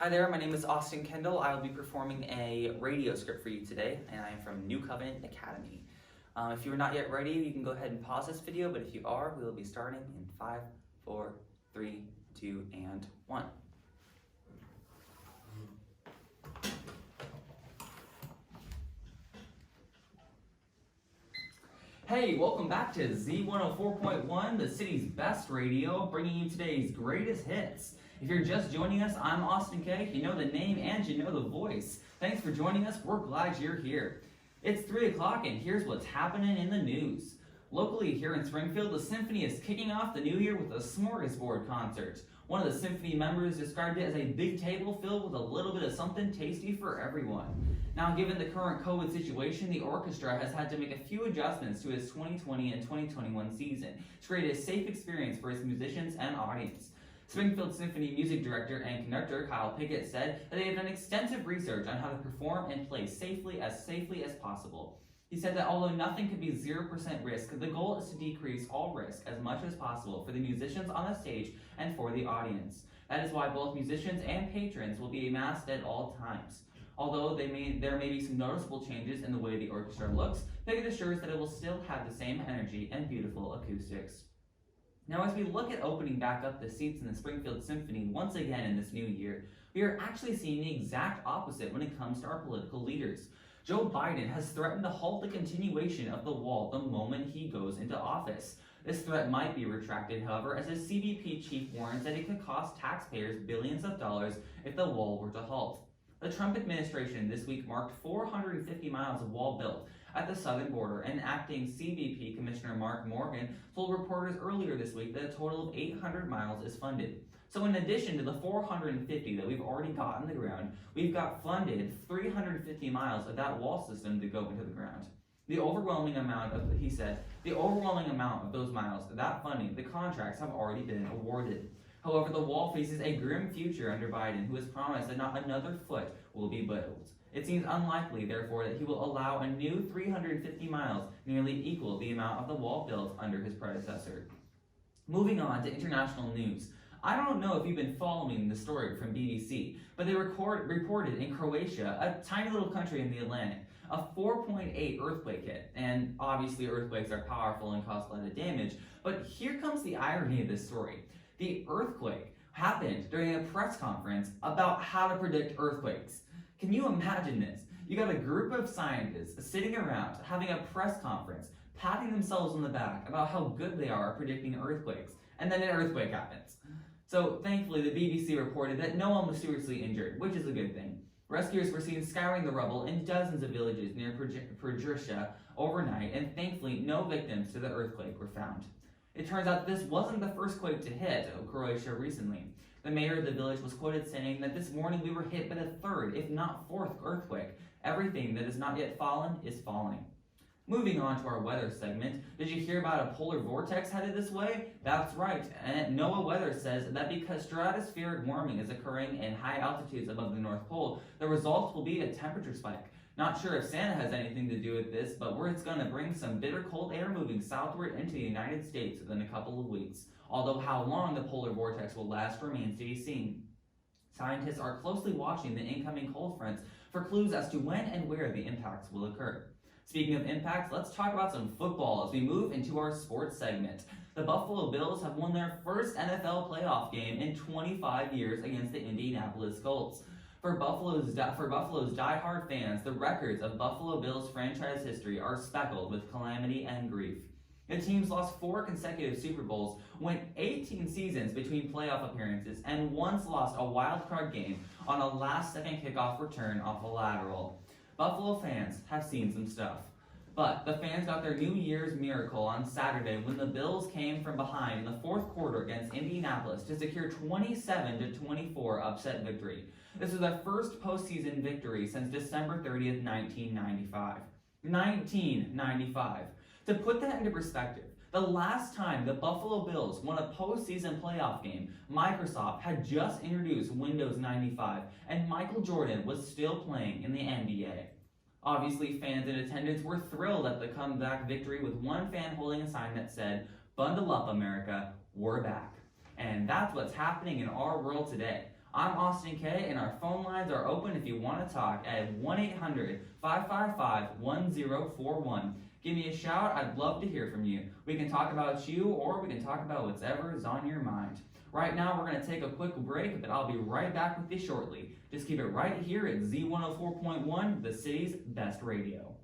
Hi there, my name is Austin Kendall. I will be performing a radio script for you today, and I am from New Covenant Academy. If you are not yet ready, you can go ahead and pause this video, but if you are, we will be starting in 5, 4, 3, 2, and 1. Hey, welcome back to Z104.1, the city's best radio, bringing you today's greatest hits. If you're just joining us, I'm Austin K. You know the name and you know the voice. Thanks for joining us. We're glad you're here. It's 3 o'clock and here's what's happening in the news. Locally here in Springfield, the Symphony is kicking off the new year with a smorgasbord concert. One of the Symphony members described it as a big table filled with a little bit of something tasty for everyone. Now, given the current COVID situation, the orchestra has had to make a few adjustments to its 2020 and 2021 season to create a safe experience for its musicians and audience. Springfield Symphony music director and conductor Kyle Pickett said that they have done extensive research on how to perform and play safely as possible. He said that although nothing could be 0% risk, the goal is to decrease all risk as much as possible for the musicians on the stage and for the audience. That is why both musicians and patrons will be masked at all times. Although there may be some noticeable changes in the way the orchestra looks, Pickett assures that it will still have the same energy and beautiful acoustics. Now, as we look at opening back up the seats in the Springfield Symphony once again in this new year, we are actually seeing the exact opposite when it comes to our political leaders. Joe Biden has threatened to halt the continuation of the wall the moment he goes into office. This threat might be retracted, however, as his CBP chief warns that it could cost taxpayers billions of dollars if the wall were to halt. The Trump administration this week marked 450 miles of wall built at the southern border, and acting CBP Commissioner Mark Morgan told reporters earlier this week that a total of 800 miles is funded. So in addition to the 450 that we've already got in the ground, we've got funded 350 miles of that wall system to go into the ground. The overwhelming amount of those miles, that funding, the contracts have already been awarded. However, the wall faces a grim future under Biden, who has promised that not another foot will be built. It seems unlikely, therefore, that he will allow a new 350 miles, nearly equal the amount of the wall built under his predecessor. Moving on to international news. I don't know if you've been following the story from BBC, but they reported in Croatia, a tiny little country in the Atlantic, a 4.8 earthquake hit. And obviously earthquakes are powerful and cause a lot of damage, but here comes the irony of this story. The earthquake happened during a press conference about how to predict earthquakes. Can you imagine this? You got a group of scientists sitting around having a press conference, patting themselves on the back about how good they are at predicting earthquakes, and then an earthquake happens. So thankfully, the BBC reported that no one was seriously injured, which is a good thing. Rescuers were seen scouring the rubble in dozens of villages near Podgorica overnight, and thankfully no victims to the earthquake were found. It turns out this wasn't the first quake to hit Croatia recently. The mayor of the village was quoted saying that this morning we were hit by the third, if not fourth, earthquake. Everything that has not yet fallen is falling. Moving on to our weather segment, did you hear about a polar vortex headed this way? That's right, and NOAA Weather says that because stratospheric warming is occurring in high altitudes above the North Pole, the result will be a temperature spike. Not sure if Santa has anything to do with this, but it's going to bring some bitter cold air moving southward into the United States within a couple of weeks. Although how long the polar vortex will last remains to be seen. Scientists are closely watching the incoming cold fronts for clues as to when and where the impacts will occur. Speaking of impacts, let's talk about some football as we move into our sports segment. The Buffalo Bills have won their first NFL playoff game in 25 years against the Indianapolis Colts. For Buffalo's diehard fans, the records of Buffalo Bills franchise history are speckled with calamity and grief. The teams lost 4 consecutive Super Bowls, went 18 seasons between playoff appearances, and once lost a wild card game on a last-second kickoff return off a lateral. Buffalo fans have seen some stuff. But the fans got their New Year's miracle on Saturday when the Bills came from behind in the fourth quarter against Indianapolis to secure 27-24 upset victory. This was their first postseason victory since December 30th, 1995. 1995. To put that into perspective, the last time the Buffalo Bills won a postseason playoff game, Microsoft had just introduced Windows 95, and Michael Jordan was still playing in the NBA. Obviously, fans in attendance were thrilled at the comeback victory, with one fan holding a sign that said, "Bundle up, America, we're back." And that's what's happening in our world today. I'm Austin K, and our phone lines are open if you want to talk at 1-800-555-1041. Give me a shout. I'd love to hear from you. We can talk about you, or we can talk about whatever is on your mind. Right now, we're going to take a quick break, but I'll be right back with you shortly. Just keep it right here at Z104.1, the city's best radio.